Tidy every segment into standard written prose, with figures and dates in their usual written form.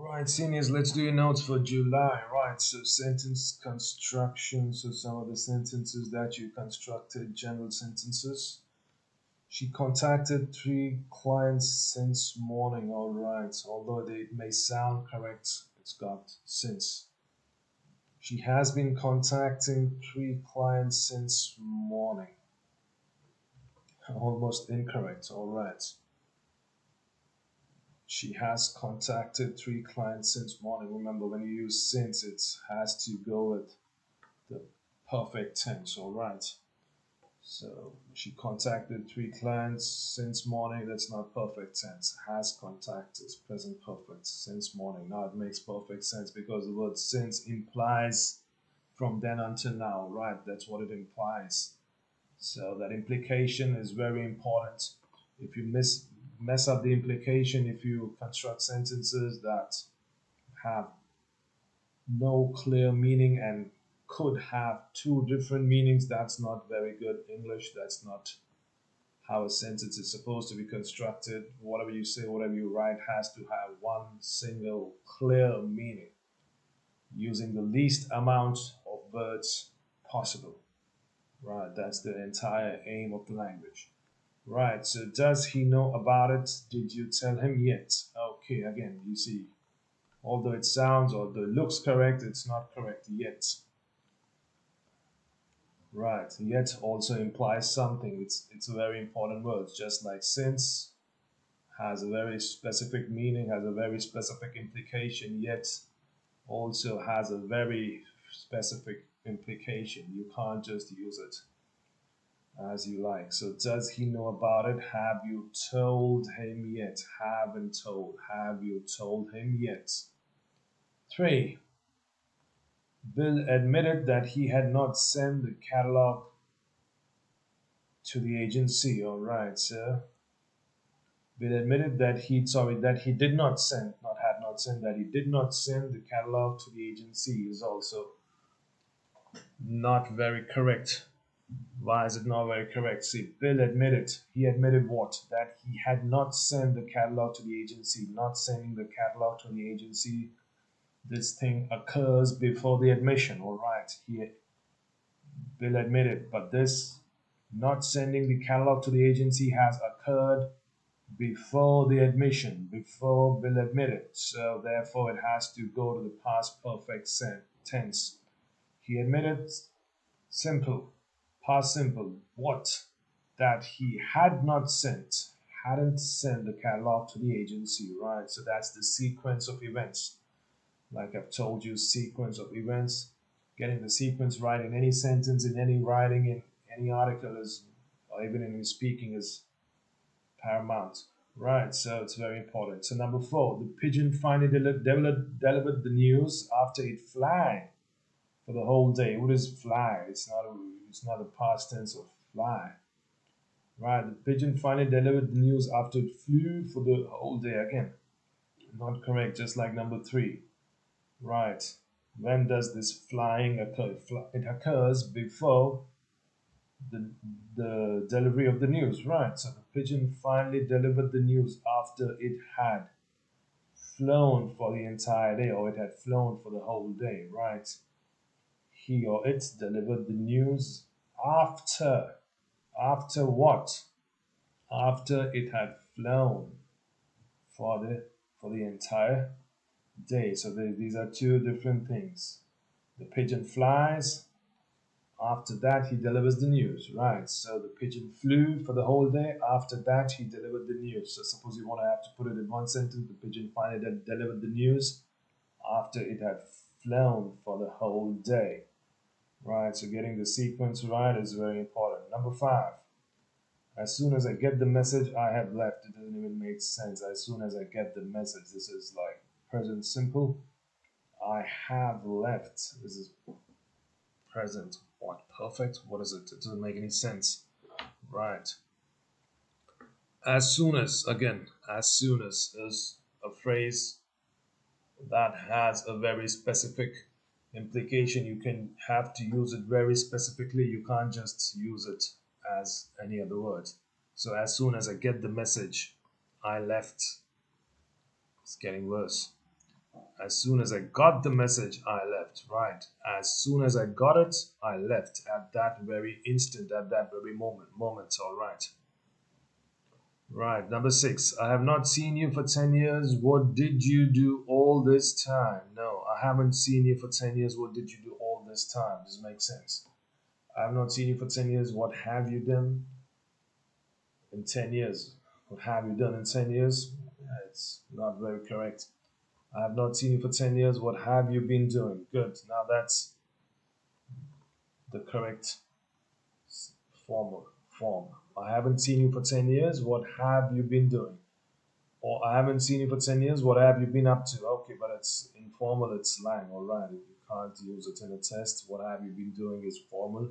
Right, seniors, let's do your notes for July. Right, so sentence construction. So some of the sentences that you constructed, general sentences. She contacted three clients since morning. All right, although they may sound correct, it's got since. She has been contacting three clients since morning. Almost incorrect. All right. She has contacted three clients since morning. Remember, when you use since, it has to go with the perfect tense. All right. So she contacted three clients since morning. That's not perfect tense. Has contacted is present perfect since morning. Now it makes perfect sense because the word since implies from then until now. Right. That's what it implies. So that implication is very important. If you mess up the implication, if you construct sentences that have no clear meaning and could have two different meanings, that's not very good English. That's not how a sentence is supposed to be constructed. Whatever you say, whatever you write has to have one single clear meaning using the least amount of words possible. Right, that's the entire aim of the language. Right, so does he know about it? Did you tell him yet? Okay, again, you see, although it looks correct, it's not correct yet. Right, yet also implies something. It's a very important word, just like since has a very specific meaning, has a very specific implication, yet also has a very specific implication. You can't just use it as you like. So does he know about it? Have you told him yet? Haven't told. Have you told him yet? 3. Bill admitted that he had not sent the catalog to the agency. All right, sir. Bill admitted that he did not send, not had not sent, that he did not send the catalog to the agency is also not very correct. Why is it not very correct? See, Bill admitted, he admitted what? That he had not sent the catalog to the agency. Not sending the catalog to the agency, this thing occurs before the admission, all right? Bill admitted, but this not sending the catalog to the agency has occurred before the admission, before Bill admitted. So therefore, it has to go to the past perfect tense. He admitted, simple, past simple. What? That he hadn't sent the catalog to the agency, right? So that's the sequence of events. Like I've told you, sequence of events. Getting the sequence right in any sentence, in any writing, in any article is, or even in speaking, is paramount. Right, so it's very important. So number 4, the pigeon finally delivered the news after it flew for the whole day. What is fly? It's not a past tense of fly. Right, the pigeon finally delivered the news after it flew for the whole day. Again, not correct, just like number 3. Right. When does this flying occur? It occurs before the, the delivery of the news. Right. So the pigeon finally delivered the news after it had flown for the entire day, or it had flown for the whole day. Right. He or it delivered the news after. After what? After it had flown for the entire day. So these are two different things. The pigeon flies. After that, he delivers the news. Right. So the pigeon flew for the whole day. After that, he delivered the news. So suppose you want to have to put it in one sentence. The pigeon finally delivered the news after it had flown for the whole day. Right. So getting the sequence right is very important. Number 5. As soon as I get the message, I have left. It doesn't even make sense. As soon as I get the message, this is like present simple. I have left. This is present. What? Perfect? What is it? It doesn't make any sense. Right. As soon as, again, as soon as is a phrase that has a very specific implication. You can have to use it very specifically. You can't just use it as any other word. So as soon as I get the message, I left. It's getting worse. As soon as I got the message, I left. Right. As soon as I got it, I left at that very instant, at that very moment. Moments, all right. Right. Number six. I have not seen you for 10 years. What did you do all this time? No, I haven't seen you for 10 years. What did you do all this time? Does it make sense? I have not seen you for 10 years. What have you done in 10 years? What have you done in 10 years? It's not very correct. I have not seen you for 10 years. What have you been doing? Good. Now that's the correct form. I haven't seen you for 10 years. What have you been doing? Or I haven't seen you for 10 years. What have you been up to? Okay, but it's informal, it's slang. All right. If you can't use it in a test, what have you been doing is formal.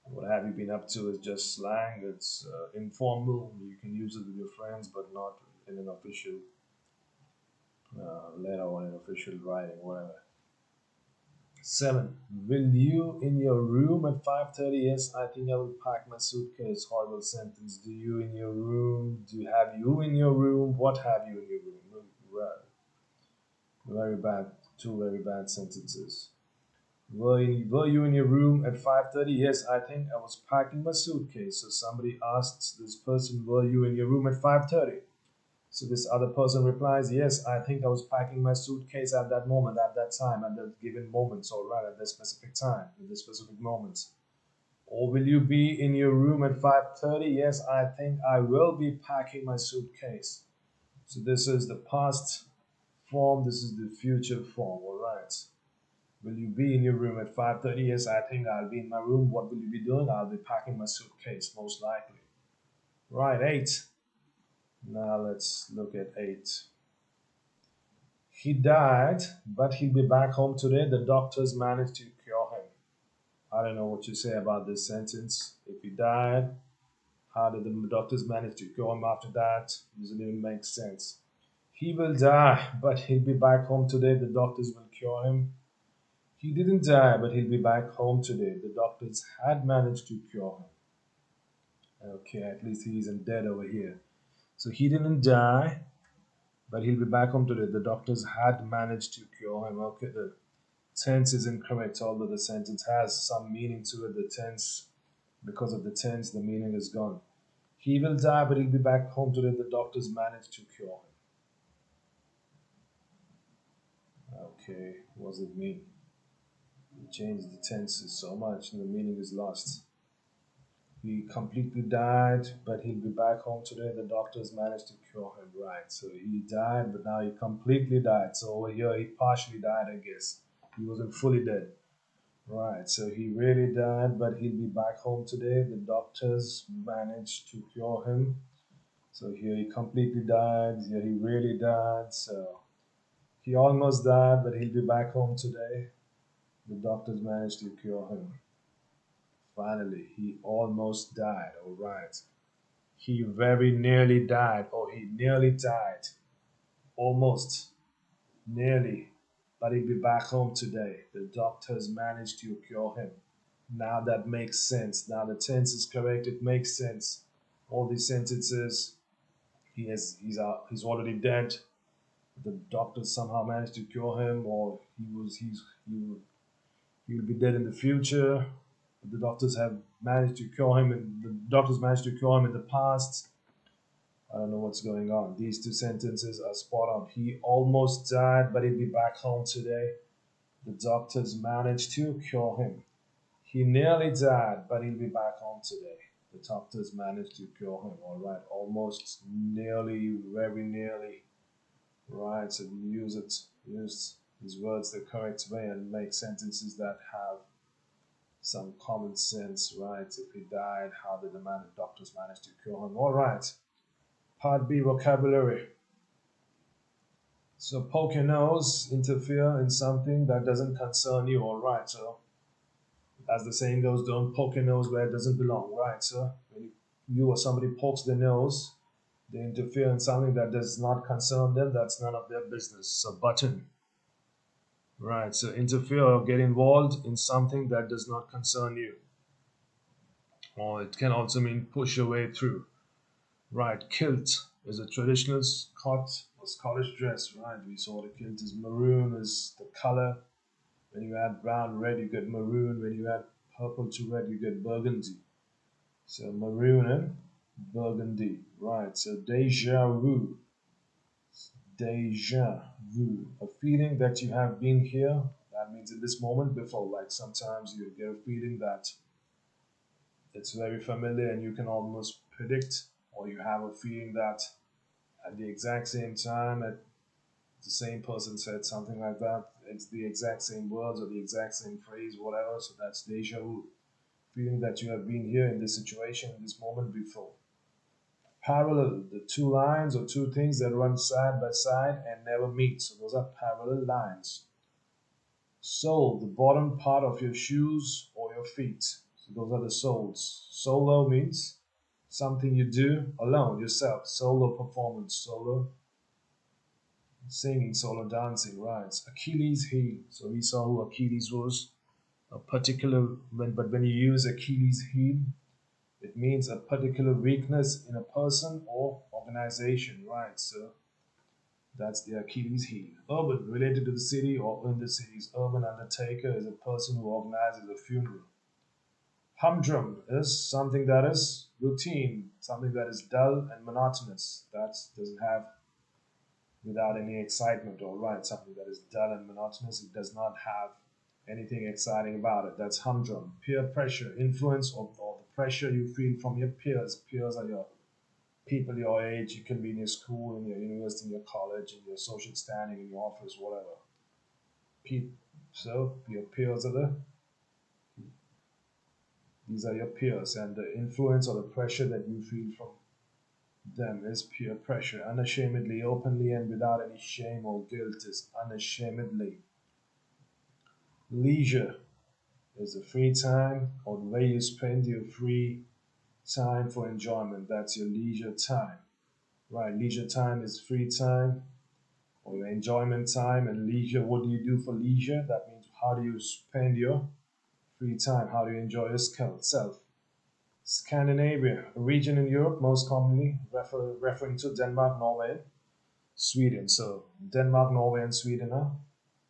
What have you been up to is just slang. It's informal. You can use it with your friends, but not in an official letter or an official writing, whatever. Seven. Will you in your room at 5:30? Yes, I think I will pack my suitcase. Horrible sentence. Do you in your room? Do you have you in your room? What have you in your room? Well, very bad. Two very bad sentences. Were you in your room at 5:30? Yes, I think I was packing my suitcase. So somebody asks this person, "Were you in your room at 5:30?" So this other person replies, "Yes, I think I was packing my suitcase at that moment, at that time, at that given moment, or right at that specific time, at this specific moment." Or will you be in your room at 5:30? Yes, I think I will be packing my suitcase. So this is the past form, this is the future form, all right. Will you be in your room at 5:30? Yes, I think I'll be in my room. What will you be doing? I'll be packing my suitcase, most likely. Right, eight. Now let's look at eight. He died, but he'll be back home today. The doctors managed to cure him. I don't know what you say about this sentence. If he died, how did the doctors manage to cure him after that? Doesn't even make sense. He will die, but he'll be back home today. The doctors will cure him. He didn't die, but he'll be back home today. The doctors had managed to cure him. Okay, at least he isn't dead over here. So he didn't die, but he'll be back home today. The doctors had managed to cure him. Okay, the tense is incorrect, although the sentence has some meaning to it. The tense, because of the tense, the meaning is gone. He will die, but he'll be back home today. The doctors managed to cure him. Okay, what does it mean? You change the tenses so much and the meaning is lost. He completely died, but he'll be back home today. The doctors managed to cure him, right? So he died, but now he completely died. So over here, he partially died, I guess. He wasn't fully dead. Right, so he really died, but he'll be back home today. The doctors managed to cure him. So here he completely died. Here he really died. So he almost died, but he'll be back home today. The doctors managed to cure him. Finally, he almost died. All right. He very nearly died, or he nearly died. Almost, nearly. But he'll be back home today. The doctors managed to cure him. Now that makes sense. Now the tense is correct. It makes sense. All these sentences, he's already dead. The doctors somehow managed to cure him, or he will be dead in the future. The doctors have managed to cure him, and the doctors managed to cure him in the past. I don't know what's going on. These two sentences are spot on. He almost died, but he'll be back home today. The doctors managed to cure him. He nearly died, but he'll be back home today. The doctors managed to cure him. All right, almost, nearly, very nearly. Right, so you use these words the correct way and make sentences that have some common sense, right? If he died, how did the doctors manage to cure him? All right, part B, vocabulary. So poke your nose, interfere in something that doesn't concern you. All right, so as the saying goes, don't poke your nose where it doesn't belong, right? So when you or somebody pokes their nose, they interfere in something that does not concern them. That's none of their business. So button, right? So interfere or get involved in something that does not concern you, or it can also mean push your way through. Right, kilt is a traditional Scot was college dress, right? We saw the kilt is maroon is the color. When you add brown, red, you get maroon. When you add purple to red, you get burgundy. So maroon and burgundy, right? So deja vu, deja vu, a feeling that you have been here. That means in this moment before. Like sometimes you get a feeling that it's very familiar and you can almost predict, or you have a feeling that at the exact same time, the same person said something like that. It's the exact same words or the exact same phrase, whatever. So that's deja vu. Feeling that you have been here in this situation, in this moment before. Parallel, the two lines or two things that run side by side and never meet. So those are parallel lines. Sole, the bottom part of your shoes or your feet. So those are the soles. Solo means something you do alone, yourself. Solo performance, solo singing, solo dancing, right? Achilles heel. So we saw who Achilles was. A particular but when you use Achilles heel, it means a particular weakness in a person or organization, right? So that's the Achilles heel. Urban, related to the city or in the cities. Urban undertaker is a person who organizes a funeral. Humdrum is something that is routine, something that is dull and monotonous. That doesn't have without any excitement, all right, something that is dull and monotonous. It does not have anything exciting about it. That's humdrum. Peer pressure, influence or the pressure you feel from your peers. Peers are your people your age. You can be in your school, in your university, in your college, in your social standing, in your office, whatever. So your peers are these are your peers, and the influence or the pressure that you feel from them is peer pressure. Unashamedly, openly, and without any shame or guilt is unashamedly. Leisure is the free time or the way you spend your free time for enjoyment. That's your leisure time. Right, leisure time is free time or your enjoyment time, and leisure, what do you do for leisure? That means how do you spend your free time? How do you enjoy yourself? Scandinavia, a region in Europe, most commonly referring to Denmark, Norway, Sweden. So Denmark, Norway, and Sweden are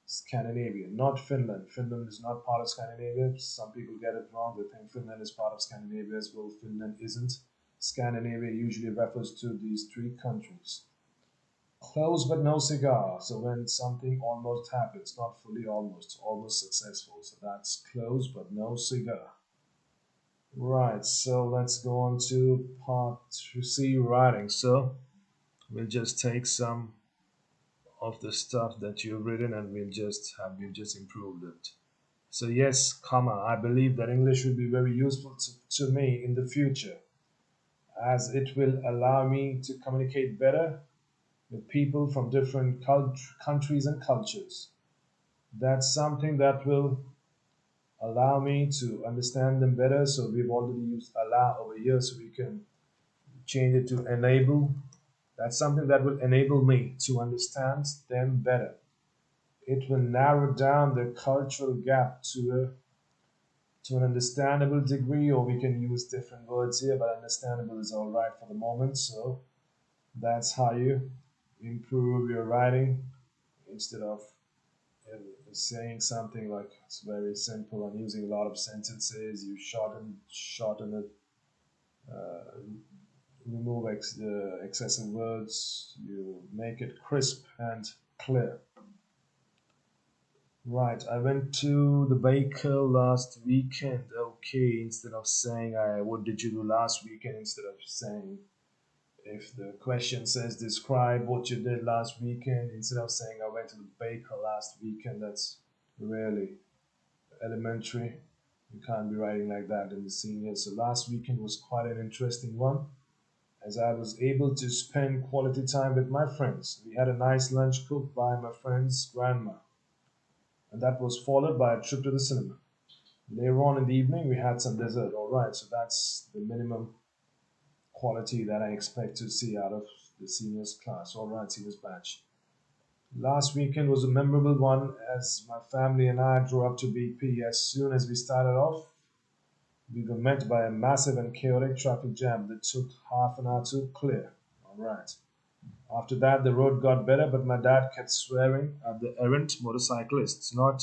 Scandinavia, not Finland. Finland is not part of Scandinavia. Some people get it wrong. They think Finland is part of Scandinavia as well. Finland isn't. Scandinavia usually refers to these three countries. Close but no cigar. So when something almost happens, not fully almost, almost successful. So that's close but no cigar. Right, so let's go on to part C, writing. So we'll just take some of the stuff that you've written and we've just improved it. So yes, comma, I believe that English will be very useful to me in the future as it will allow me to communicate better with people from different countries and cultures. That's something that will allow me to understand them better. So we've already used allow over here, so we can change it to enable. That's something that will enable me to understand them better. It will narrow down the cultural gap to an understandable degree, or we can use different words here, but understandable is all right for the moment. So that's how you improve your writing instead of uh, saying something like it's very simple and using a lot of sentences. You shorten it, uh, remove the excessive words. You make it crisp and clear. Right, I went to the baker last weekend. Okay, instead of saying what did you do last weekend, instead of saying if the question says describe what you did last weekend, instead of saying I went to the baker last weekend, that's really elementary. You can't be writing like that in the senior. So last weekend was quite an interesting one as I was able to spend quality time with my friends. We had a nice lunch cooked by my friend's grandma, and that was followed by a trip to the cinema. Later on in the evening, we had some dessert. All right, so that's the minimum quality that I expect to see out of the seniors class. All right, seniors batch. Last weekend was a memorable one as my family and I drove up to BP. As soon as we started off, we were met by a massive and chaotic traffic jam that took half an hour to clear. All right. After that, the road got better, but my dad kept swearing at the errant motorcyclists. Not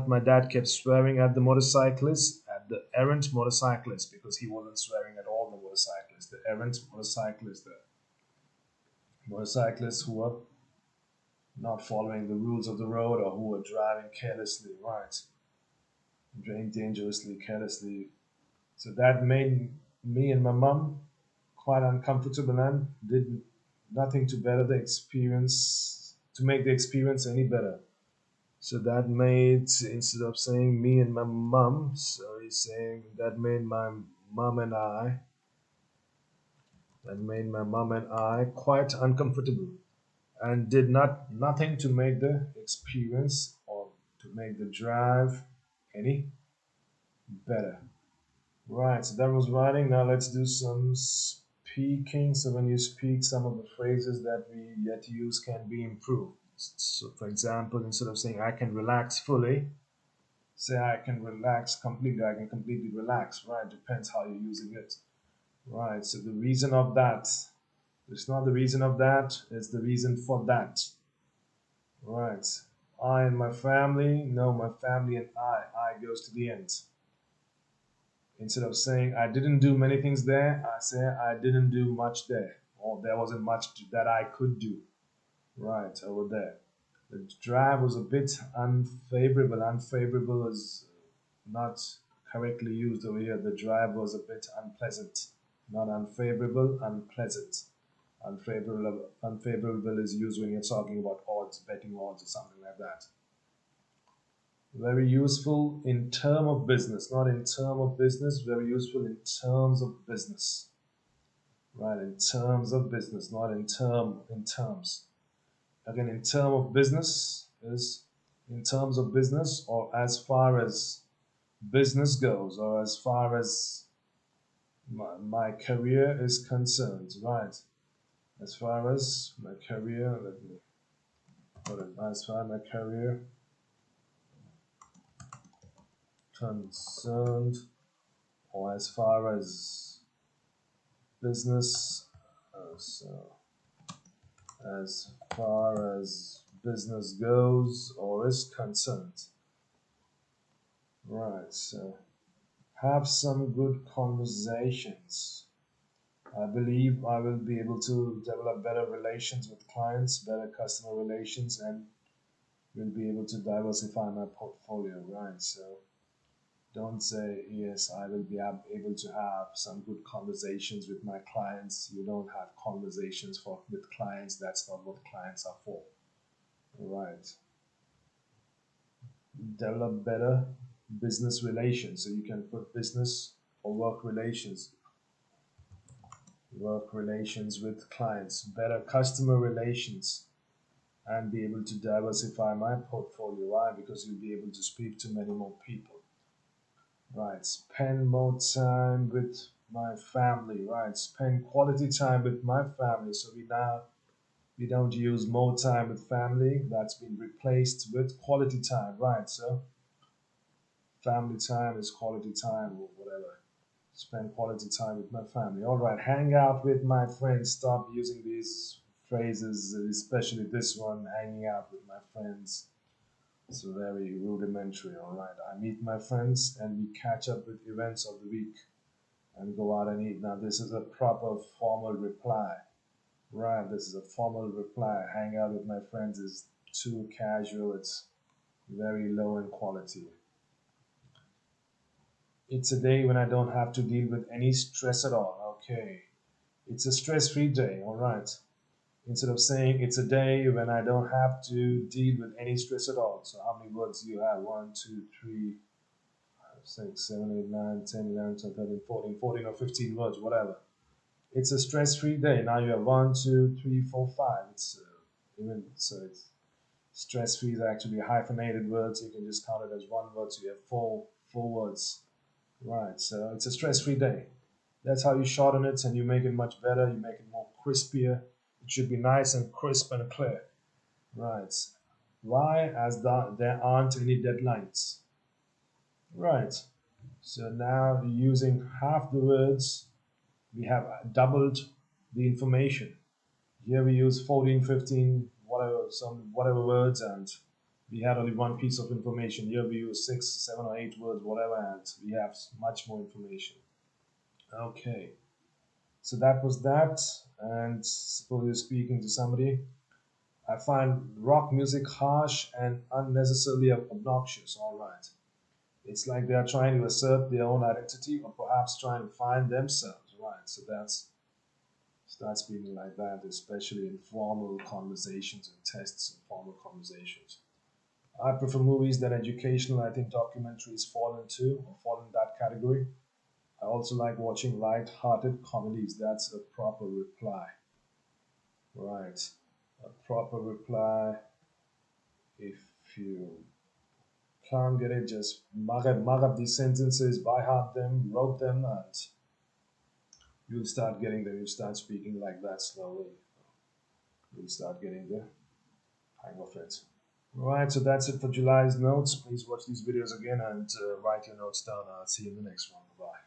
my dad kept swearing at the motorcyclists, at the errant motorcyclists, because he wasn't swearing at all the motorcyclists. The errant motorcyclists, the motorcyclists who were not following the rules of the road or who were driving carelessly, right? Driving dangerously, carelessly. So that made me and my mum quite uncomfortable and did nothing to better the experience, to make the experience any better. So that made, instead of saying me and my mum, so he's saying mum and I, that made my mum and I quite uncomfortable and did nothing to make the experience or to make the drive any better. Right, so that was writing. Now let's do some speaking. So when you speak, some of the phrases that we yet use can be improved. So for example, instead of saying I can relax fully, say I can relax completely. I can completely relax. Right, depends how you're using it. Right, so the reason of that, it's not the reason of that, it's the reason for that. Right. I and my family, no, my family and I goes to the end. Instead of saying I didn't do many things there, I say I didn't do much there, or there wasn't much that I could do. Right, over there. The drive was a bit unfavorable. Unfavorable is not correctly used over here. The drive was a bit unpleasant. Not unfavorable, unpleasant. Unfavorable is used when you're talking about odds, betting odds or something like that. Very useful in term of business, not in term of business, very useful in terms of business. Right, in terms of business, not in terms. Again, in term of business is in terms of business or as far as business goes or as far as my career is concerned, right? As far as my career, let me put it, as far as my career concerned or as far as business, so as far as business goes or is concerned. Right, so have some good conversations. I believe I will be able to develop better relations with clients, better customer relations, and will be able to diversify my portfolio, right? So don't say, yes, I will be able to have some good conversations with my clients. You don't have conversations with clients. That's not what clients are for, right? Develop better business relations. So you can put business or work relations with clients, better customer relations, and be able to diversify my portfolio. Why? Because you'll be able to speak to many more people. Right. Spend more time with my family. Right. Spend quality time with my family. So we don't use more time with family. That's been replaced with quality time. Right. So family time is quality time or whatever. Spend quality time with my family. All right. Hang out with my friends. Stop using these phrases, especially this one, hanging out with my friends. It's very rudimentary, all right. I meet my friends and we catch up with events of the week and go out and eat. Now, this is a proper formal reply, right? This is a formal reply. Hang out with my friends is too casual, it's very low in quality. It's a day when I don't have to deal with any stress at all. Okay. It's a stress free day, all right. Instead of saying it's a day when I don't have to deal with any stress at all. So, how many words do you have? One, two, three, 6, 7, 8, 9, 10, 11, 12, 13, 14, 14 or 15 words, whatever. It's a stress-free day. Now you have 1, 2, 3, 4, 5. It's even so. It's stress-free is actually hyphenated words. You can just count it as one word. So you have four words. Right. So it's a stress-free day. That's how you shorten it, and you make it much better. You make it more crispier. It should be nice and crisp and clear. Right. Why? As there aren't any deadlines. Right. So now using half the words, we have doubled the information. Here we use 14, 15, whatever words, and we had only one piece of information. Here we use 6, 7, or 8 words, whatever, and we have much more information. Okay, so that was that. And suppose you're speaking to somebody. I find rock music harsh and unnecessarily obnoxious. All right. It's like they are trying to assert their own identity or perhaps trying to find themselves, right? So that's starts feeling like that, especially in formal conversations and tests and formal conversations. I prefer movies that are educational. I think documentaries fall in that category. I also like watching light-hearted comedies. That's a proper reply, right? A proper reply. If you can't get it, just mug up these sentences, by heart them, wrote them, and you'll start getting them. You start speaking like that slowly. You'll start getting the hang of it. Right, so that's it for July's notes. Please watch these videos again and write your notes down. I'll see you in the next one. Bye.